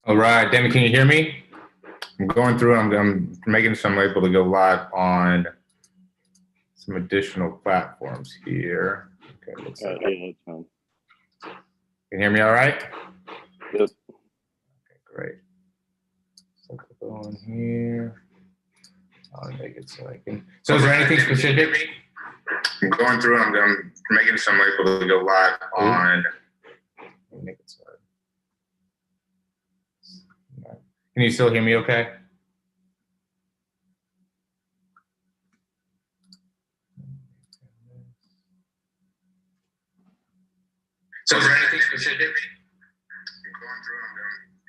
All right, Demi, can you hear me? I'm going through. I'm making some able to go live on some additional platforms here. Okay, looks like Yeah, that's fine. can you hear me all right? Yep. Okay, great. So go on here. I'll make it so I can. So is there anything specific? I'm going through. I'm making some able to go live on. Let me make it so. Can you still hear me okay? So is there anything specific? I'm going through. I'm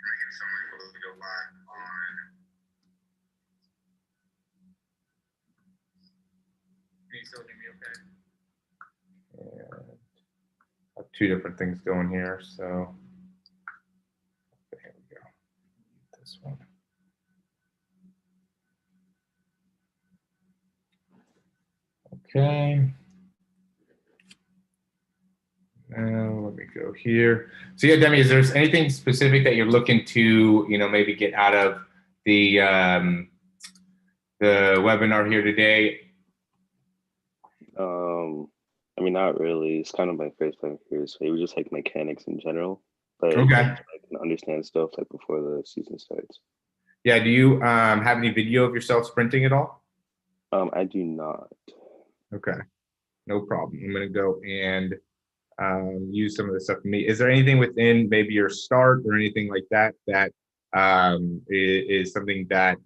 making some able to go live on. Can you still hear me okay? And I have two different things going here, so here we go. This one. Okay. Now let me go here. So yeah, Demi, is there anything specific that you're looking to, maybe get out of the webinar here today? I mean, not really. It's kind of my first time here, so it was just like mechanics in general. But Okay. I can understand stuff like before the season starts. Yeah. Do you have any video of yourself sprinting at all? I do not. Okay. No problem. I'm gonna go and use some of this stuff for me. Is there anything within maybe your start or anything like that that is something that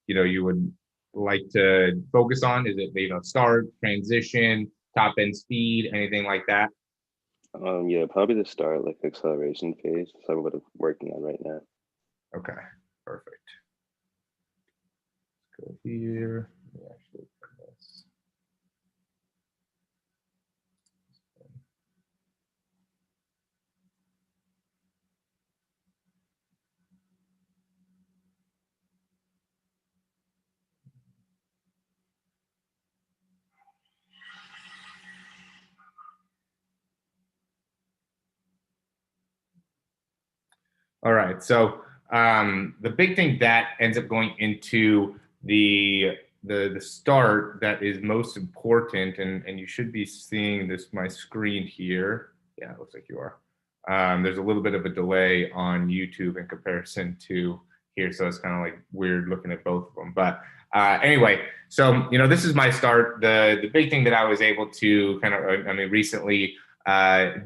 you would like to focus on? Is it start, transition, top end speed, anything like that? Yeah, probably the start, like acceleration phase. So I'm working on right now. Okay, perfect. Let's go here. Let me actually put this. All right. So the big thing that ends up going into the start that is most important, and you should be seeing this my screen here. Yeah, it looks like you are. There's a little bit of a delay on YouTube in comparison to here, so it's kind of like weird looking at both of them. But anyway, so this is my start. The big thing that I was able to kind of, I mean, recently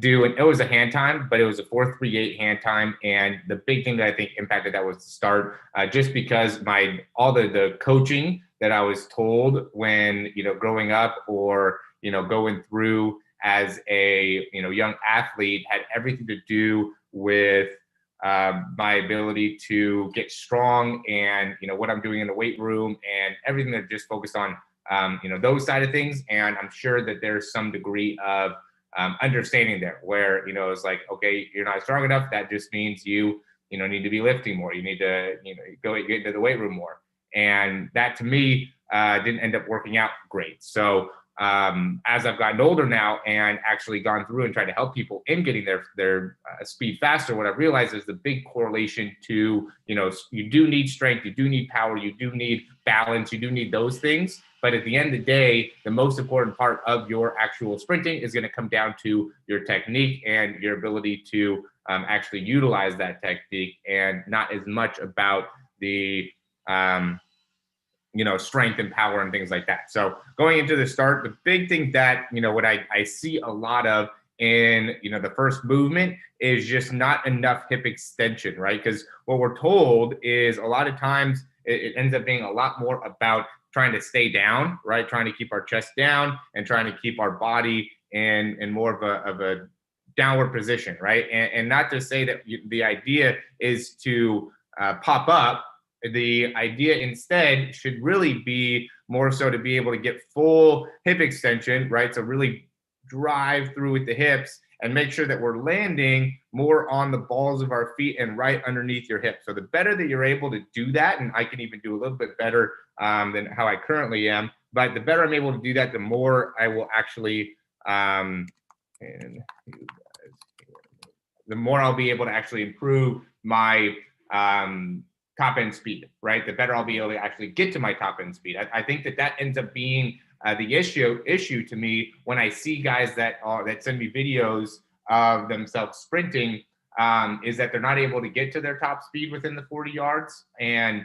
do, and it was a hand time, but it was a 4.38 hand time. And the big thing that I think impacted that was the start, just because all the coaching that I was told when growing up or going through as a young athlete had everything to do with my ability to get strong and what I'm doing in the weight room and everything that just focused on those side of things. And I'm sure that there's some degree of understanding there where it's like, okay, you're not strong enough, that just means you need to be lifting more, you need to go get into the weight room more. And that to me didn't end up working out great. So as I've gotten older now and actually gone through and tried to help people in getting their speed faster, what I've realized is the big correlation to you do need strength, you do need power, you do need balance, you do need those things. But at the end of the day, the most important part of your actual sprinting is going to come down to your technique and your ability to actually utilize that technique, and not as much about the strength and power and things like that. So going into the start, the big thing that what I see a lot of in the first movement is just not enough hip extension, right? Because what we're told is a lot of times it ends up being a lot more about trying to stay down, right? Trying to keep our chest down and trying to keep our body in more of a downward position, right? And not to say that the idea is to pop up. The idea instead should really be more so to be able to get full hip extension, right? So really drive through with the hips and make sure that we're landing more on the balls of our feet and right underneath your hips. So the better that you're able to do that, and I can even do a little bit better than how I currently am, but the better I'm able to do that, the more I will actually, the more I'll be able to actually improve my top end speed, right? The better I'll be able to actually get to my top end speed. I think that ends up being the issue to me when I see guys that send me videos of themselves sprinting, is that they're not able to get to their top speed within the 40 yards, and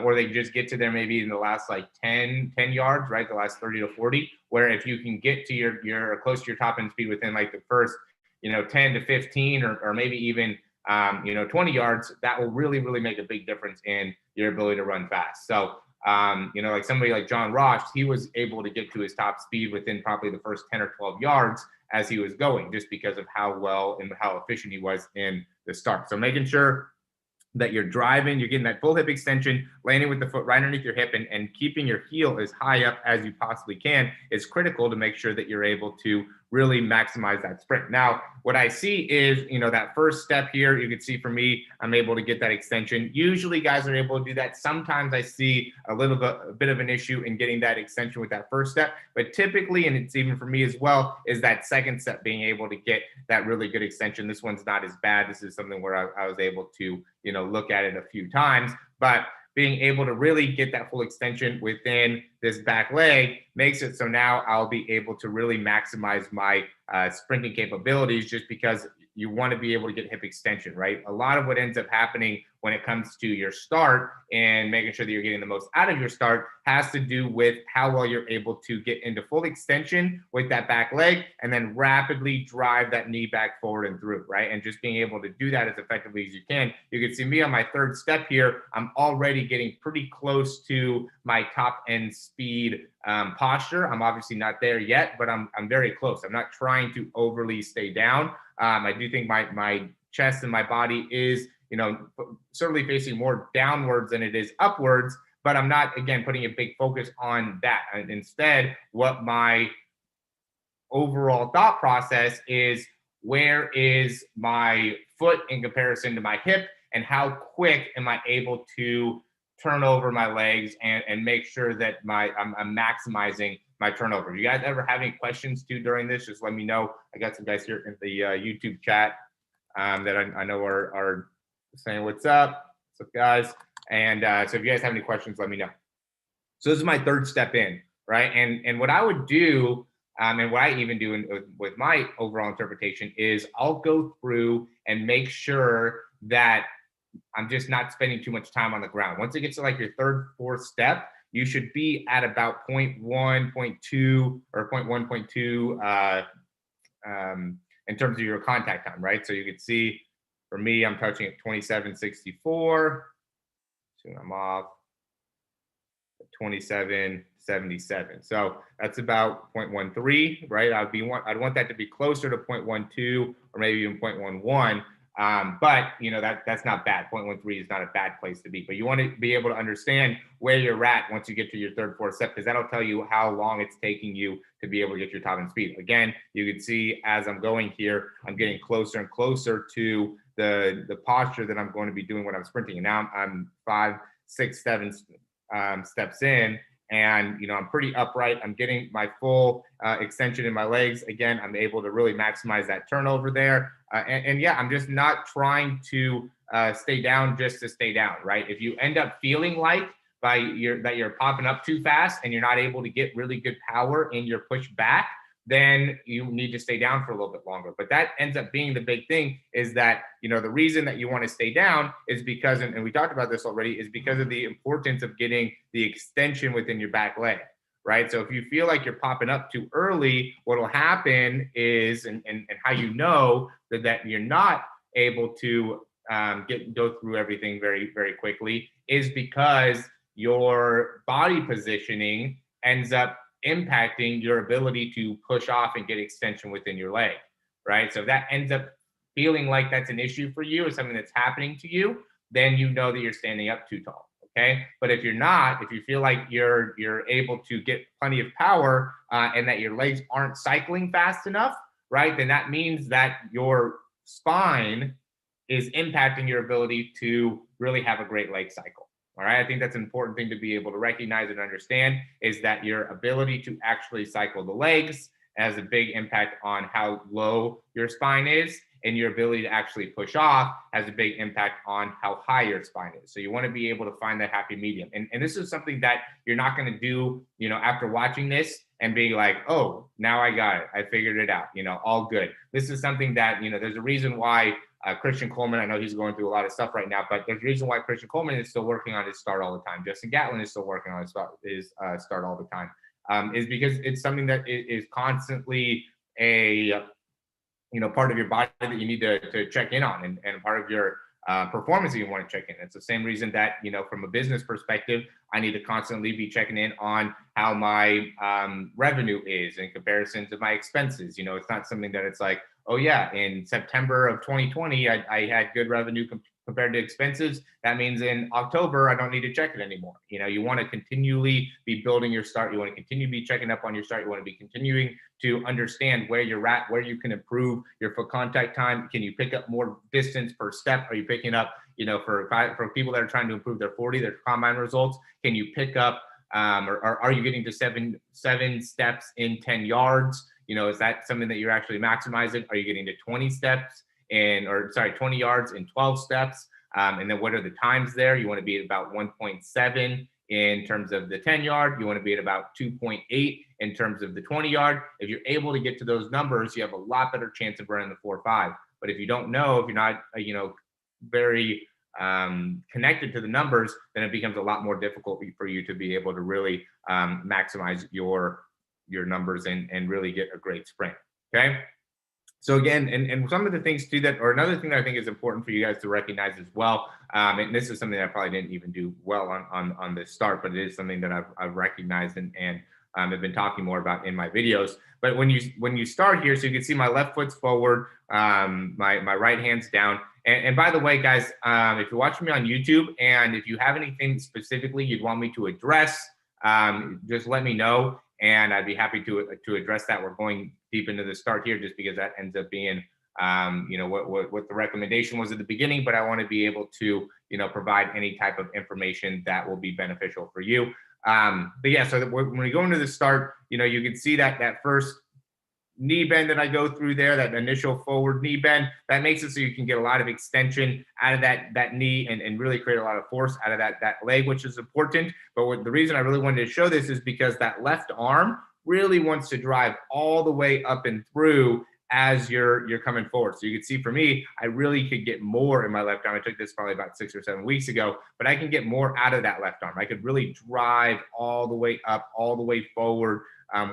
or they just get to there maybe in the last like 10 yards, right? The last 30 to 40, where if you can get to your close to your top end speed within like the first, 10 to 15, or maybe even 20 yards, that will really, really make a big difference in your ability to run fast. So, like somebody like John Ross, he was able to get to his top speed within probably the first 10 or 12 yards as he was going, just because of how well and how efficient he was in the start. So making sure that you're driving, you're getting that full hip extension, landing with the foot right underneath your hip, and keeping your heel as high up as you possibly can is critical to make sure that you're able to really maximize that sprint. Now, what I see is, that first step here, you can see for me, I'm able to get that extension. Usually guys are able to do that. Sometimes I see a bit of an issue in getting that extension with that first step, but typically, and it's even for me as well, is that second step being able to get that really good extension. This one's not as bad. This is something where I was able to, look at it a few times, but being able to really get that full extension within this back leg makes it so now I'll be able to really maximize my sprinting capabilities, just because you want to be able to get hip extension, right? A lot of what ends up happening when it comes to your start and making sure that you're getting the most out of your start has to do with how well you're able to get into full extension with that back leg and then rapidly drive that knee back forward and through, right? And just being able to do that as effectively as you can. You can see me on my third step here. I'm already getting pretty close to my top end speed posture. I'm obviously not there yet, but I'm very close. I'm not trying to overly stay down. I do think my chest and my body is, certainly facing more downwards than it is upwards, but I'm not, again, putting a big focus on that. And instead, what my overall thought process is, where is my foot in comparison to my hip, and how quick am I able to turn over my legs and make sure that I'm maximizing my turnover. You guys ever have any questions too during this? Just let me know. I got some guys here in the YouTube chat that I know are saying what's up, guys. And so if you guys have any questions, let me know. So this is my third step in, right? And what I would do, and what I even do with my overall interpretation, is I'll go through and make sure that I'm just not spending too much time on the ground. Once it gets to like your third, fourth step, you should be at about 0.1, 0.2, or 0.1, 0.2 in terms of your contact time, right? So you can see for me, I'm touching at 27.64. So I'm off at 27.77. So that's about 0.13, right? I'd want that to be closer to 0.12 or maybe even 0.11. But that's not bad. 0.13 is not a bad place to be, but you want to be able to understand where you're at once you get to your third, fourth step, because that'll tell you how long it's taking you to be able to get your top end speed. Again, you can see as I'm going here, I'm getting closer and closer to the posture that I'm going to be doing when I'm sprinting. And now I'm 5, 6, 7 steps in, and I'm pretty upright. I'm getting my full extension in my legs. Again, I'm able to really maximize that turnover there. And yeah, I'm just not trying to stay down just to stay down, right? If you end up feeling like that you're popping up too fast and you're not able to get really good power in your push back, then you need to stay down for a little bit longer. But that ends up being the big thing, is that, the reason that you want to stay down is because, and we talked about this already, is because of the importance of getting the extension within your back leg, right? So if you feel like you're popping up too early, what will happen is, and how you know that you're not able to go through everything very, very quickly, is because your body positioning ends up impacting your ability to push off and get extension within your leg, right? So if that ends up feeling like that's an issue for you, or something that's happening to you, then you know that you're standing up too tall, okay? But if you're not, if you feel like you're able to get plenty of power and that your legs aren't cycling fast enough, right, then that means that your spine is impacting your ability to really have a great leg cycle. All right, I think that's an important thing to be able to recognize and understand, is that your ability to actually cycle the legs has a big impact on how low your spine is. and your ability to actually push off has a big impact on how high your spine is. So you want to be able to find that happy medium. And this is something that you're not going to do, after watching this and being like, oh, now I got it. I figured it out, all good. This is something that, there's a reason why Christian Coleman, I know he's going through a lot of stuff right now, but there's a reason why Christian Coleman is still working on his start all the time. Justin Gatlin is still working on his start all the time, is because it's something that is constantly a part of your body that you need to check in on, and part of your performance that you want to check in. It's the same reason that, from a business perspective, I need to constantly be checking in on how my revenue is in comparison to my expenses. It's not something that it's like, oh yeah, in September of 2020, I had good revenue compared to expenses. That means in October, I don't need to check it anymore. You want to continually be building your start. You want to continue to be checking up on your start. You want to be continuing to understand where you're at, where you can improve your foot contact time. Can you pick up more distance per step? Are you picking up, for people that are trying to improve their 40, their combine results, can you pick up, or are you getting to seven steps in 10 yards? Is that something that you're actually maximizing? Are you getting to 20 yards in 12 steps? And then what are the times there? You want to be at about 1.7 in terms of the 10 yard. You want to be at about 2.8 in terms of the 20 yard. If you're able to get to those numbers, you have a lot better chance of running the 4.5. But if you don't know, if you're not, very connected to the numbers, then it becomes a lot more difficult for you to be able to really maximize your numbers and really get a great sprint. Okay. So again, and some of the things too or another thing that I think is important for you guys to recognize as well, and this is something that I probably didn't even do well on this start, but it is something that I've recognized and have been talking more about in my videos. But when you start here, so you can see my left foot's forward, my right hand's down. And by the way, guys, if you're watching me on YouTube and if you have anything specifically you'd want me to address, just let me know. And I'd be happy to address that. We're going deep into the start here just because that ends up being, what the recommendation was at the beginning, but I want to be able to, provide any type of information that will be beneficial for you. But yeah, so when we go into the start, you can see that first knee bend that I go through there, that initial forward knee bend, that makes it so you can get a lot of extension out of that knee and really create a lot of force out of that leg, which is important. But the reason I really wanted to show this is because that left arm really wants to drive all the way up and through as you're coming forward. So you can see for me, I really could get more in my left arm. I took this probably about 6 or 7 weeks ago, but I can get more out of that left arm. I could really drive all the way up, all the way forward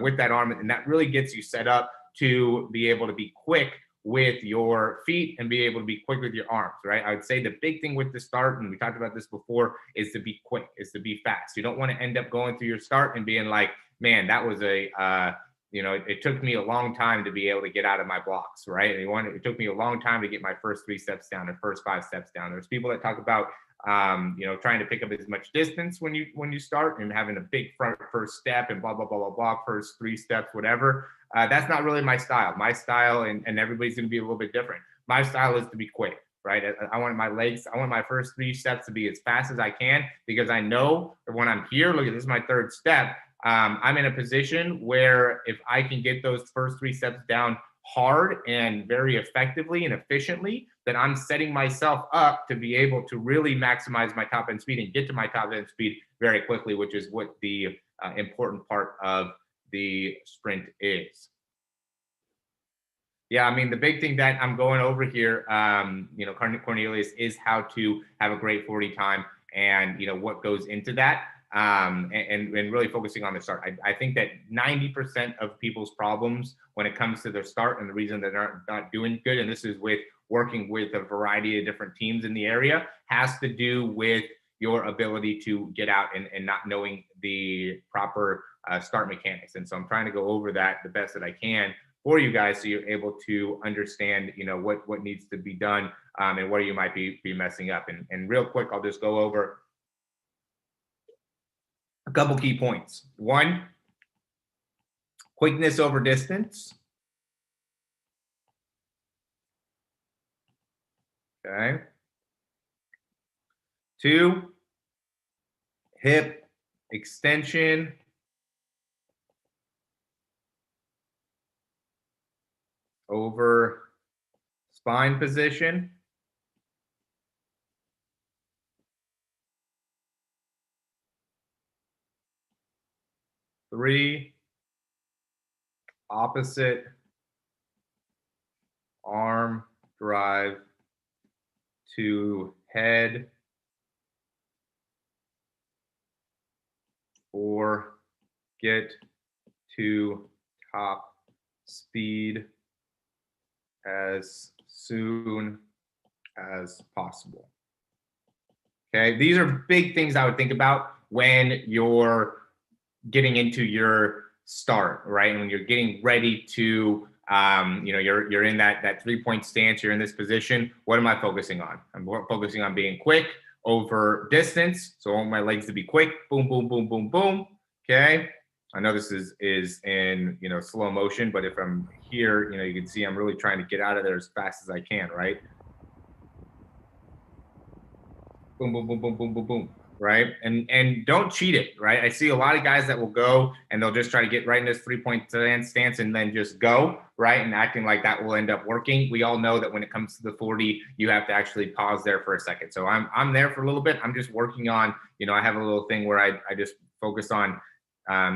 with that arm. And that really gets you set up to be able to be quick with your feet and be able to be quick with your arms, right? I would say the big thing with the start, and we talked about this before, is to be quick, is to be fast. You don't want to end up going through your start and being like, man, that was it took me a long time to be able to get out of my blocks, right? And it took me a long time to get my first 3 steps down and first 5 steps down. There's people that talk about, trying to pick up as much distance when you start and having a big first step and blah, blah, blah, blah, blah, first 3 steps, whatever. That's not really my style. My style, and everybody's going to be a little bit different. My style is to be quick, right? I want my first 3 steps to be as fast as I can, because I know that when I'm here, look at this is my 3rd step. I'm in a position where if I can get those first 3 steps down hard and very effectively and efficiently, then I'm setting myself up to be able to really maximize my top end speed and get to my top end speed very quickly, which is what the important part of the sprint is. Yeah, I mean, the big thing that I'm going over here, Cornelius, is how to have a great 40 time and, what goes into that. And really focusing on the start. I think that 90% of people's problems when it comes to their start, and the reason that they're not doing good, and this is with working with a variety of different teams in the area, has to do with your ability to get out and not knowing the proper start mechanics. And so I'm trying to go over that the best that I can for you guys, so you're able to understand, what needs to be done and where you might be messing up. And real quick, I'll just go over a couple key points. 1, quickness over distance. Okay. 2, hip extension over spine position. Three, opposite arm drive to head. 4, get to top speed as soon as possible. Okay, these are big things I would think about when you're getting into your start, right? And when you're getting ready to, you're in that 3-point stance, you're in this position. What am I focusing on? I'm focusing on being quick over distance. So I want my legs to be quick. Boom, boom, boom, boom, boom. Okay. I know this is in, slow motion, but if I'm here, you can see I'm really trying to get out of there as fast as I can, right? Boom, boom, boom, boom, boom, boom, boom, right? And don't cheat it, right? I see a lot of guys that will go and they'll just try to get right in this 3-point stance and then just go, right? And acting like that will end up working. We all know that when it comes to the 40, you have to actually pause there for a second. So I'm there for a little bit. I'm just working on, I have a little thing where I just focus on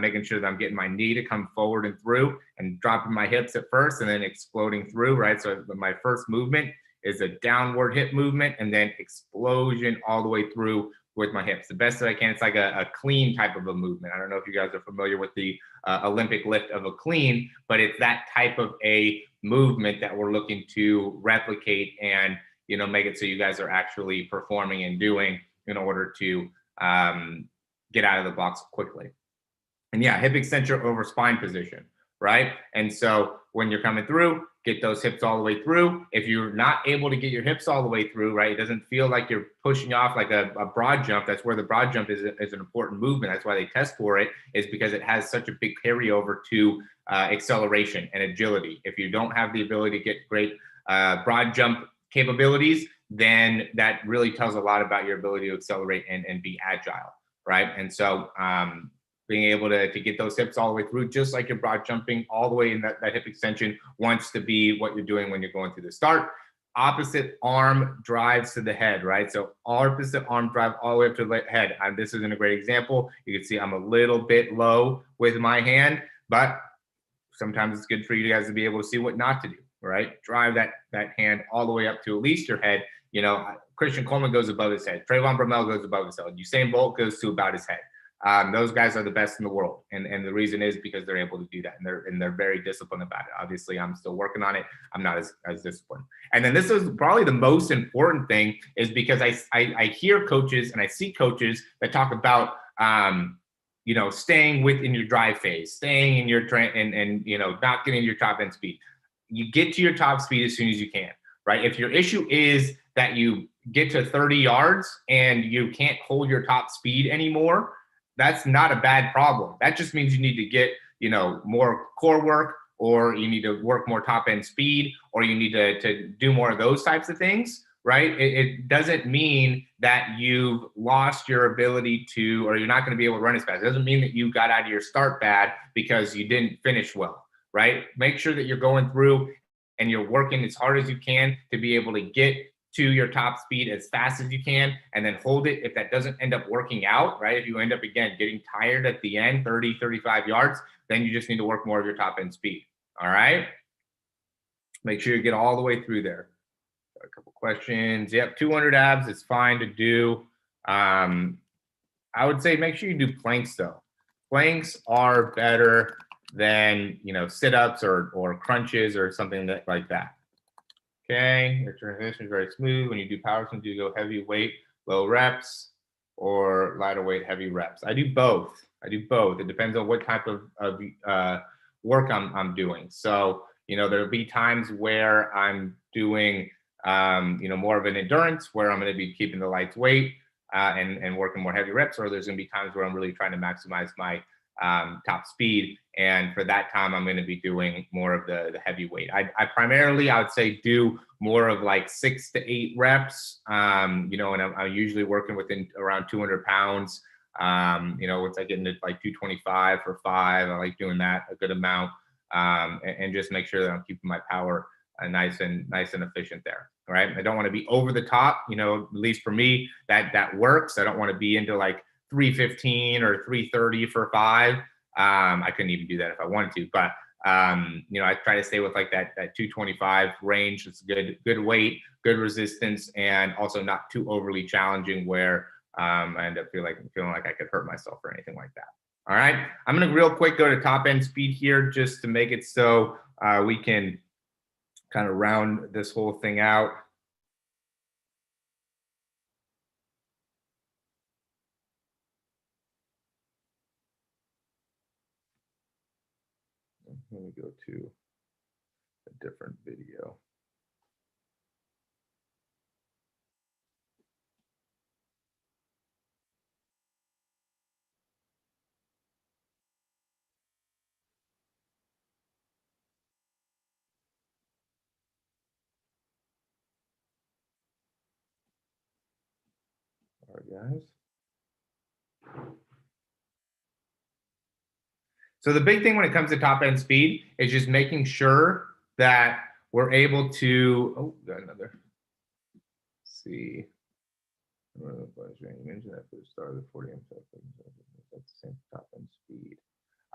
making sure that I'm getting my knee to come forward and through and dropping my hips at first and then exploding through, right? So my first movement is a downward hip movement and then explosion all the way through with my hips. The best that I can, it's like a clean type of a movement. I don't know if you guys are familiar with the Olympic lift of a clean, but it's that type of a movement that we're looking to replicate and, make it so you guys are actually performing and doing in order to get out of the blocks quickly. And yeah, hip extension over spine position, right? And so when you're coming through, get those hips all the way through. If you're not able to get your hips all the way through, right, it doesn't feel like you're pushing off like a broad jump. That's where the broad jump is an important movement. That's why they test for it, is because it has such a big carryover to acceleration and agility. If you don't have the ability to get great broad jump capabilities, then that really tells a lot about your ability to accelerate and be agile, right? And so being able to get those hips all the way through, just like you're broad jumping all the way in that hip extension wants to be what you're doing when you're going through the start. Opposite arm drives to the head, right? So opposite arm drive all the way up to the head. This isn't a great example. You can see I'm a little bit low with my hand, but sometimes it's good for you guys to be able to see what not to do, right? Drive that hand all the way up to at least your head. Christian Coleman goes above his head. Trayvon Bromell goes above his head. Usain Bolt goes to about his head. Those guys are the best in the world. And the reason is because they're able to do that and they're very disciplined about it. Obviously, I'm still working on it. I'm not as disciplined. And then this is probably the most important thing, is because I hear coaches and I see coaches that talk about, staying within your drive phase, staying in your and not getting your top end speed. You get to your top speed as soon as you can, right? If your issue is that you get to 30 yards and you can't hold your top speed anymore, that's not a bad problem. That just means you need to get, more core work, or you need to work more top end speed, or you need to do more of those types of things, right? It doesn't mean that you've lost your ability to, or you're not going to be able to run as fast. It doesn't mean that you got out of your start bad because you didn't finish well, right? Make sure that you're going through and you're working as hard as you can to be able to get to your top speed as fast as you can, and then hold it. If that doesn't end up working out, right? If you end up, again, getting tired at the end, 30, 35 yards, then you just need to work more of your top end speed. All right. Make sure you get all the way through there. Got a couple questions. Yep. 200 abs is fine to do. I would say make sure you do planks though. Planks are better than, sit-ups or crunches or something like that. Okay, your transition is very smooth. When you do power spin, do you go heavy weight, low reps, or lighter weight, heavy reps? I do both. It depends on what type of work I'm doing. So, there'll be times where I'm doing, more of an endurance, where I'm going to be keeping the lights weight and working more heavy reps, or there's going to be times where I'm really trying to maximize my top speed. And for that time, I'm going to be doing more of the heavy weight. I primarily, I would say, do more of like 6 to 8 reps, and I'm usually working within around 200 pounds. Once I get into like 225 for 5, I like doing that a good amount, and just make sure that I'm keeping my power nice and efficient there. All right. I don't want to be over the top, you know, at least for me, that works. I don't want to be into like 315 or 330 for 5. I couldn't even do that if I wanted to, but you know, I try to stay with like that 225 range. It's good weight, good resistance, and also not too overly challenging where I end up feeling like I could hurt myself or anything like that. All right, I'm gonna real quick go to top end speed here just to make it so we can kind of round this whole thing out. Let me go to a different video. All right, guys. So the big thing when it comes to top end speed is just making sure that we're able to, oh, got another, let's see. You mentioned that for the start of the 40 that's the same for top end speed.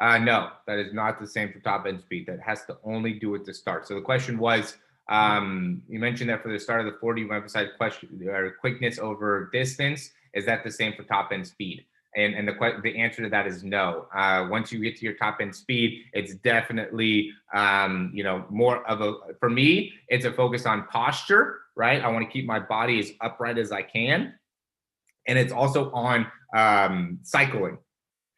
No, that is not the same for top end speed. That has to only do with the start. So the question was, you mentioned that for the start of the 40, you emphasized quickness over distance. Is that the same for top end speed? And the answer to that is no. Once you get to your top end speed, it's definitely, you know, more of a, for me, it's a focus on posture, right? I want to keep my body as upright as I can. And it's also on cycling.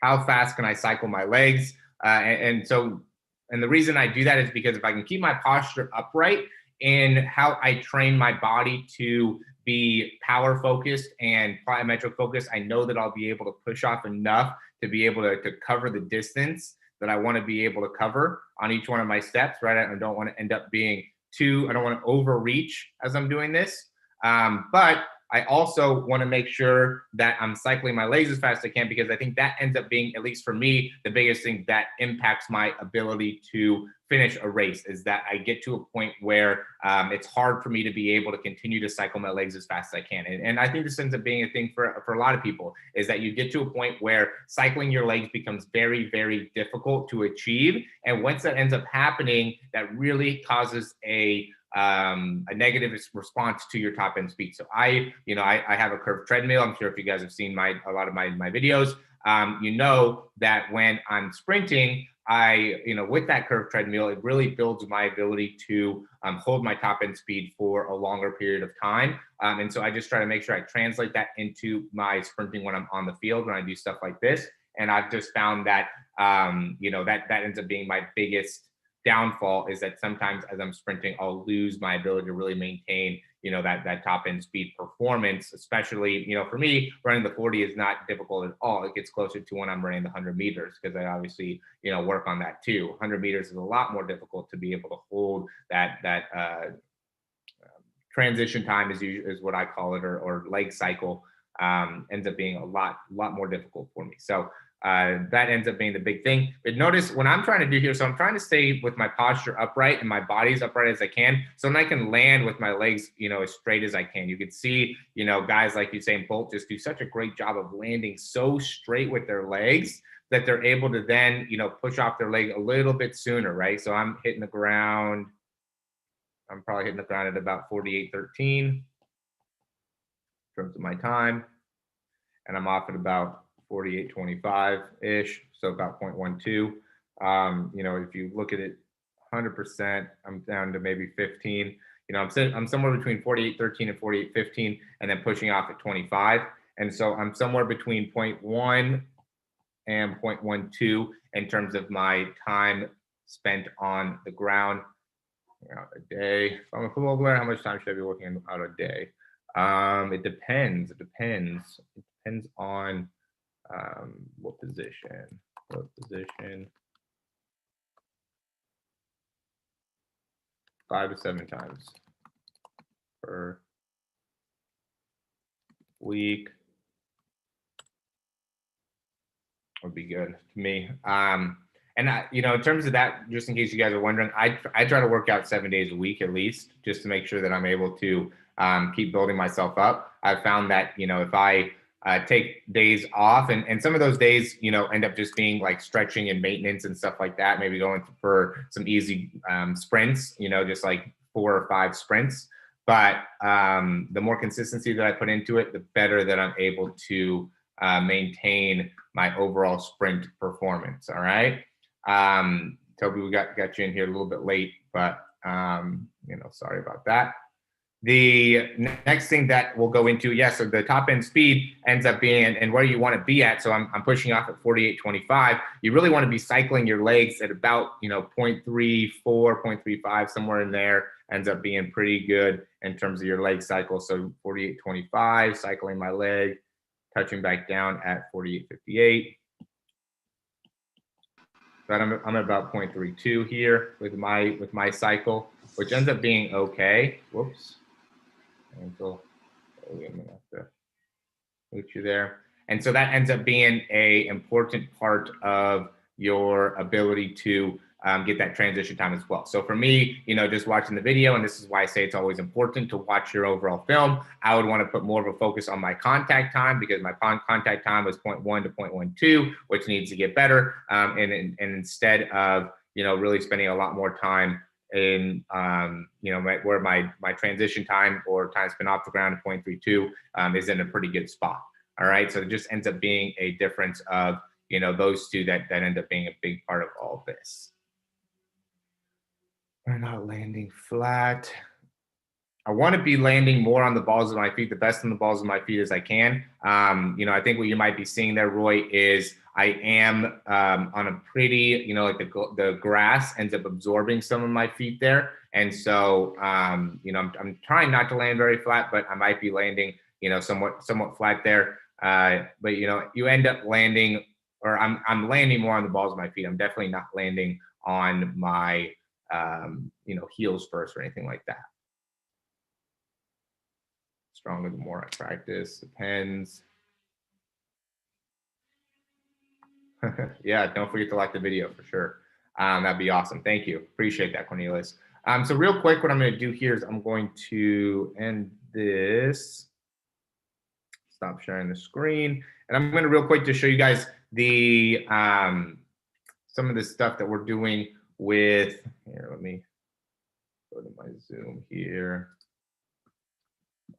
How fast can I cycle my legs? And the reason I do that is because if I can keep my posture upright and how I train my body to be power focused and plyometric focused, I know that I'll be able to push off enough to be able to cover the distance that I want to be able to cover on each one of my steps, right? I don't want to end up being I don't want to overreach as I'm doing this. But I also want to make sure that I'm cycling my legs as fast as I can, because I think that ends up being, at least for me, the biggest thing that impacts my ability to finish a race, is that I get to a point where it's hard for me to be able to continue to cycle my legs as fast as I can. And I think this ends up being a thing for a lot of people, is that you get to a point where cycling your legs becomes very, very difficult to achieve. And once that ends up happening, that really causes a negative response to your top end speed. So I have a curved treadmill. I'm sure if you guys have seen a lot of my videos, you know that when I'm sprinting, with that curved treadmill, it really builds my ability to hold my top end speed for a longer period of time. And so I just try to make sure I translate that into my sprinting when I'm on the field, when I do stuff like this. And I've just found that, that ends up being my biggest downfall, is that sometimes as I'm sprinting, I'll lose my ability to really maintain, that top end speed performance, especially, for me, running the 40 is not difficult at all. It gets closer to when I'm running the 100 meters, because I obviously, work on that too. 100 meters is a lot more difficult to be able to hold that transition time, is what I call it, or leg cycle, ends up being a lot more difficult for me. So that ends up being the big thing. But notice what I'm trying to do here. So I'm trying to stay with my posture upright and my body as upright as I can, so then I can land with my legs, as straight as I can. You can see, guys like Usain Bolt just do such a great job of landing so straight with their legs that they're able to then, push off their leg a little bit sooner, right? So I'm hitting the ground. I'm probably hitting the ground at about 48:13 in terms of my time. And I'm off at about 48:25-ish, so about 0.12. If you look at it 100%, I'm down to maybe 15. I'm somewhere between 48:13 and 48:15, and then pushing off at 25. And so I'm somewhere between 0.1 and 0.12 in terms of my time spent on the ground a day. If I'm a football player, how much time should I be working out a day? It depends. It depends on what position. 5 to 7 times per week would be good to me. And you know, in terms of that, just in case you guys are wondering, I try to work out 7 days a week at least, just to make sure that I'm able to keep building myself up. I've found that, you know, if I take days off, and some of those days, you know, end up just being like stretching and maintenance and stuff like that, maybe going for some easy sprints, you know, just like 4 or 5 sprints. But the more consistency that I put into it, the better that I'm able to maintain my overall sprint performance. All right. Toby, we got you in here a little bit late, but you know, sorry about that. The next thing that we'll go into, yes, so the top end speed ends up being, and where you want to be at. So I'm pushing off at 48.25. You really want to be cycling your legs at about, you know, 0.34, 0.35, somewhere in there. Ends up being pretty good in terms of your leg cycle. So 48.25, cycling my leg, touching back down at 48.58. But I'm at about 0.32 here with my cycle, which ends up being okay. Whoops. Ankle. I'm gonna have to put you there. And so that ends up being a important part of your ability to get that transition time as well. So for me, you know, just watching the video, and this is why I say it's always important to watch your overall film, I would want to put more of a focus on my contact time, because my contact time was 0.1 to 0.12, which needs to get better. And instead of, you know, really spending a lot more time in you know, where my transition time or time spent off the ground at 0.32 is in a pretty good spot. All right, so it just ends up being a difference of, you know, those two that end up being a big part of all this. We're not landing flat. I want to be landing more on the balls of my feet, the best on the balls of my feet as I can. You know, I think what you might be seeing there, Roy, is I am on a pretty, you know, like the grass ends up absorbing some of my feet there. And so, you know, I'm trying not to land very flat, but I might be landing, you know, somewhat flat there. But, you know, you end up landing, or I'm landing more on the balls of my feet. I'm definitely not landing on my, you know, heels first or anything like that. Stronger the more I practice. Depends. Yeah, don't forget to like the video for sure. That'd be awesome. Thank you. Appreciate that, Cornelius. So real quick, what I'm going to do here is I'm going to end this. Stop sharing the screen. And I'm going to real quick just show you guys the some of the stuff that we're doing with, here, let me go to my Zoom here.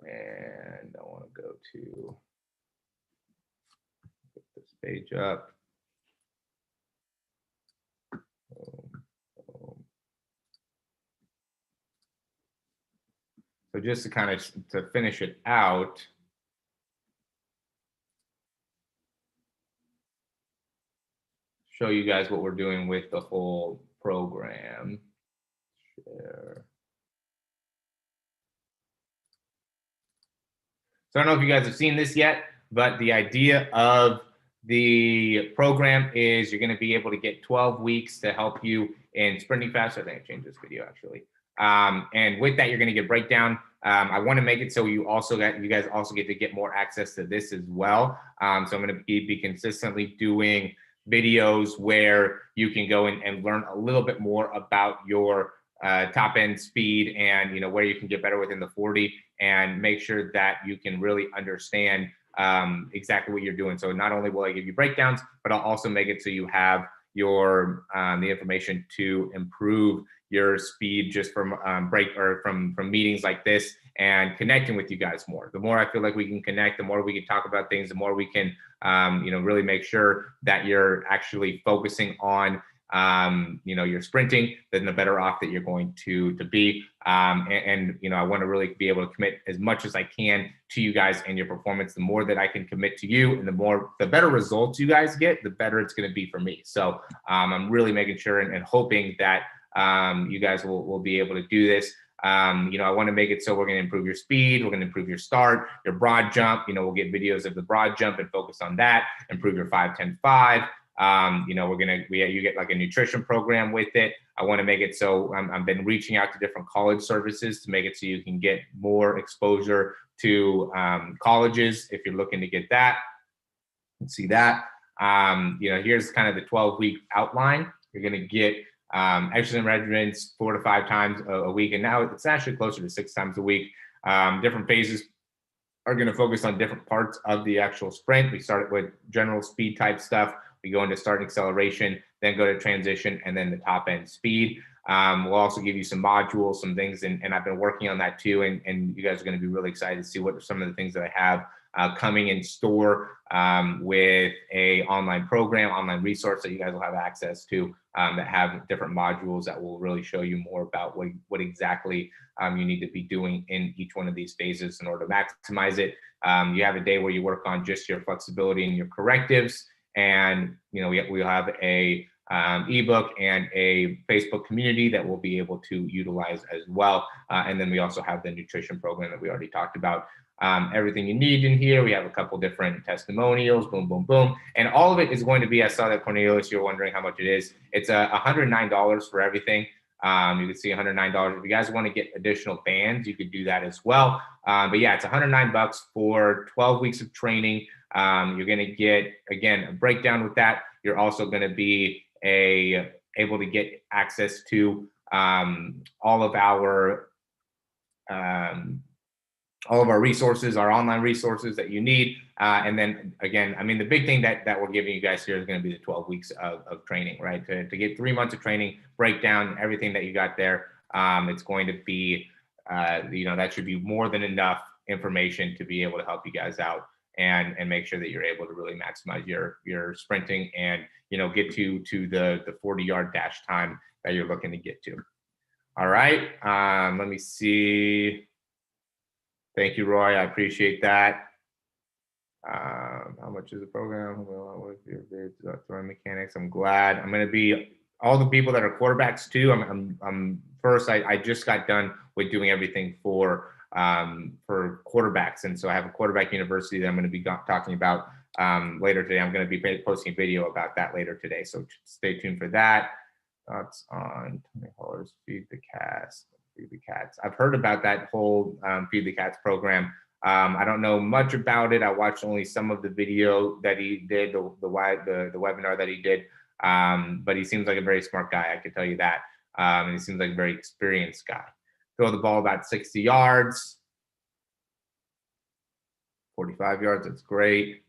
And I want to go to get this page up. So just to kind of to finish it out, show you guys what we're doing with the whole program. Share. So I don't know if you guys have seen this yet, but the idea of the program is you're going to be able to get 12 weeks to help you in sprinting faster. I think I changed this video actually. And with that, you're going to get breakdown. I want to make it so you guys also get to get more access to this as well. So I'm going to be consistently doing videos where you can go in and learn a little bit more about your top end speed and, you know, where you can get better within the 40 and make sure that you can really understand exactly what you're doing. So not only will I give you breakdowns, but I'll also make it so you have your the information to improve your speed just from from meetings like this and connecting with you guys more. The more I feel like we can connect, the more we can talk about things, the more we can you know, really make sure that you're actually focusing on you know, you're sprinting, then the better off that you're going to be. And you know, I want to really be able to commit as much as I can to you guys and your performance. The more that I can commit to you and the better results you guys get, the better it's going to be for me. So I'm really making sure and hoping that you guys will be able to do this. You know, I want to make it so we're going to improve your speed, we're going to improve your start, your broad jump. You know, we'll get videos of the broad jump and focus on that, improve your 5-10-5. You know, you get like a nutrition program with it. I want to make it so I've been reaching out to different college services to make it so you can get more exposure to colleges if you're looking to get that. Let's see that. You know, here's kind of the 12-week outline. You're going to get exercise regimens 4 to 5 times a week. And now it's actually closer to 6 times a week. Different phases are going to focus on different parts of the actual sprint. We start with general speed type stuff. We go into start acceleration, then go to transition, and then the top end speed. We'll also give you some modules, some things, and I've been working on that too. And you guys are going to be really excited to see what are some of the things that I have coming in store with a online program, online resource that you guys will have access to that have different modules that will really show you more about what exactly you need to be doing in each one of these phases in order to maximize it. You have a day where you work on just your flexibility and your correctives. And, you know, we'll have a ebook and a Facebook community that we'll be able to utilize as well. And then we also have the nutrition program that we already talked about. Everything you need in here. We have a couple different testimonials, boom, boom, boom. And all of it is going to be, I saw that Cornelius, you're wondering how much it is. It's $109 for everything. You can see $109. If you guys want to get additional bands, you could do that as well. But yeah, it's $109 for 12 weeks of training. You're going to get, again, a breakdown with that. You're also going to be able to get access to all of our resources, our online resources that you need. And then again, I mean, the big thing that we're giving you guys here is going to be the 12 weeks of training, right? To get 3 months of training, break down everything that you got there. It's going to be, you know, that should be more than enough information to be able to help you guys out and make sure that you're able to really maximize your sprinting and, you know, get to the 40-yard dash time that you're looking to get to. All right, let me see. Thank you, Roy. I appreciate that. How much is the program? What is your bids? Throwing mechanics. I'm glad. I'm going to be all the people that are quarterbacks too. I'm first. I just got done with doing everything for quarterbacks, and so I have a quarterback university that I'm going to be talking about later today. I'm going to be posting a video about that later today, so stay tuned for that. Thoughts on Tony Holler's Feed the Cats? Feed the Cats. I've heard about that whole Feed the Cats program. I don't know much about it. I watched only some of the video that he did, the webinar that he did. But he seems like a very smart guy, I can tell you that. And he seems like a very experienced guy. Throw the ball about 60 yards, 45 yards. That's great.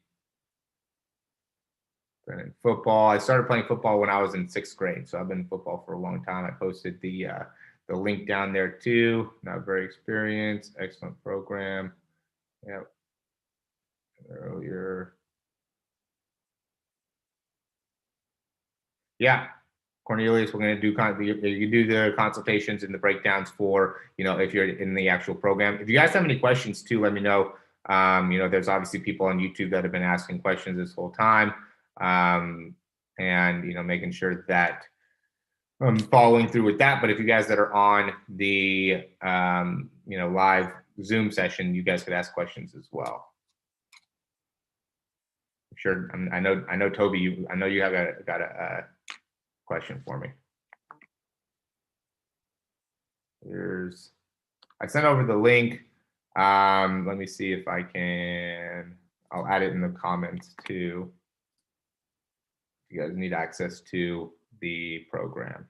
And football. I started playing football when I was in 6th grade, so I've been in football for a long time. I posted the link down there too. Not very experienced. Excellent program. Yep. Earlier. Yeah. Cornelius, we're going to do you do the consultations and the breakdowns for, you know, if you're in the actual program. If you guys have any questions too, let me know. You know, there's obviously people on YouTube that have been asking questions this whole time. And, you know, making sure that I'm following through with that. But if you guys that are on the, you know, live Zoom session, you guys could ask questions as well. I'm sure. I know Toby, I know you have got a question for me. I sent over the link. Let me see if I can, I'll add it in the comments too. You guys need access to the program.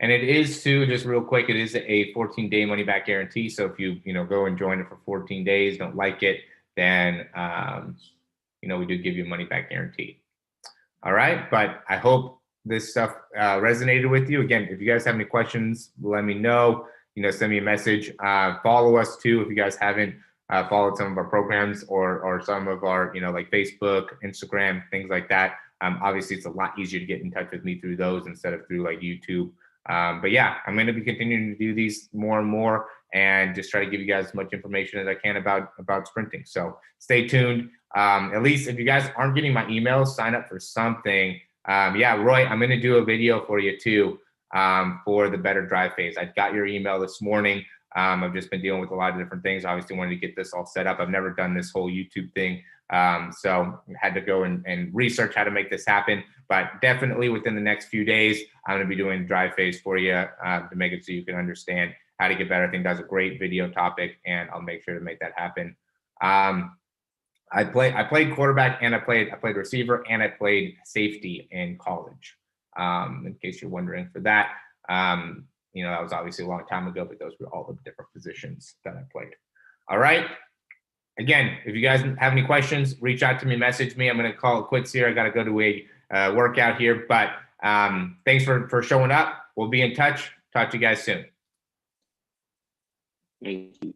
And it is too, just real quick, it is a 14-day money-back guarantee. So if you go and join it for 14 days, don't like it, then you know, we do give you a money-back guarantee. All right, but I hope this stuff resonated with you. Again, if you guys have any questions, let me know. You know, send me a message. Follow us too if you guys haven't followed some of our programs or some of our, you know, like Facebook, Instagram, things like that. Obviously, it's a lot easier to get in touch with me through those instead of through like YouTube. But yeah, I'm going to be continuing to do these more and more and just try to give you guys as much information as I can about sprinting. So stay tuned. At least if you guys aren't getting my emails, sign up for something. Yeah, Roy, I'm going to do a video for you too for the Better Drive phase. I got your email this morning. I've just been dealing with a lot of different things. Obviously wanted to get this all set up. I've never done this whole YouTube thing. So I had to go and research how to make this happen, but definitely within the next few days, I'm going to be doing drive phase for you to make it so you can understand how to get better. I think that's a great video topic, and I'll make sure to make that happen. I played quarterback, and I played receiver, and I played safety in college. In case you're wondering for that, that was obviously a long time ago, but those were all the different positions that I played. All right. Again, if you guys have any questions, reach out to me, message me. I'm going to call it quits here. I got to go to a workout here, but thanks for showing up. We'll be in touch. Talk to you guys soon. Thank you.